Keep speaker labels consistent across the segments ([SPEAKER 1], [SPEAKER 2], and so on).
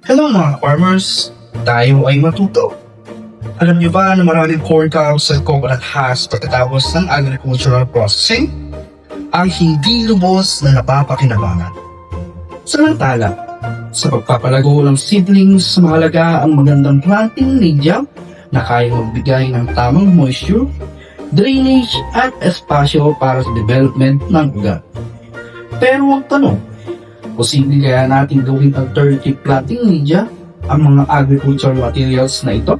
[SPEAKER 1] Hello mga farmers! Tayo ay matuto. Alam niyo ba na maraming corn cobs at coconut husk pagkatapos ng agricultural processing? Ang hindi lubos na napapakinabangan. Samantala, sa pagpapalago ng seedlings, mahalaga ang magandang planting media na kaya magbigay ng tamang moisture, drainage at espasyo para sa development ng ugat. Pero ang tanong, posible kaya natin gawing alternative planting media ang mga agricultural materials na ito?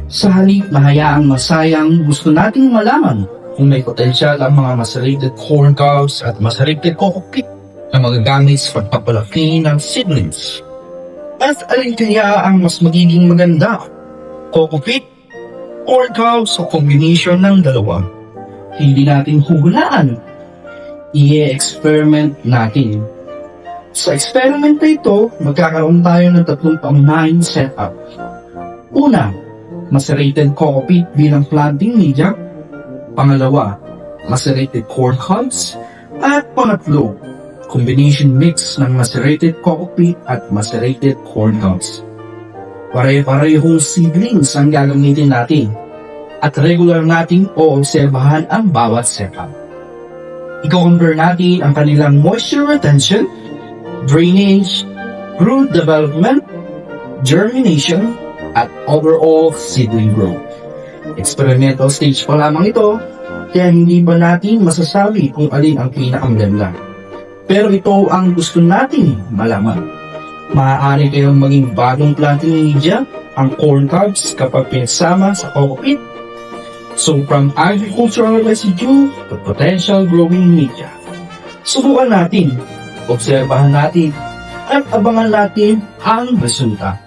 [SPEAKER 1] Sa halip na hayaang masayang, gusto nating malaman kung may potensyal ang mga macerated corn cobs at macerated coco peat na magagamit sa pagpapalaki ng seedlings. At alin kaya ang mas magiging maganda? Coco peat, corn cobs o combination ng dalawa? Hindi natin huhulaan. I-experiment natin. Sa experiment na ito, magkakaroon tayo ng tatlong pangunahing setup. Una, macerated coco peat bilang planting media. Pangalawa, macerated corn cobs. At pangatlo, combination mix ng macerated coco peat at macerated corn cobs. Pare-parehong seedlings ang gagamitin natin at regular nating oobserbahan ang bawat setup. I-compare natin ang kanilang moisture retention, drainage, root development, germination, at overall seedling growth. Experimental stage pa lamang ito, kaya hindi ba natin masasabi kung alin ang pinakamaganda. Pero ito ang gusto natin malaman. Maaari kayong maging bagong planting media ang corn cobs kapag pinagsama sa coco peat. So from agricultural residue to potential growing media. Subukan natin, obserbahan natin, at abangan natin ang resulta.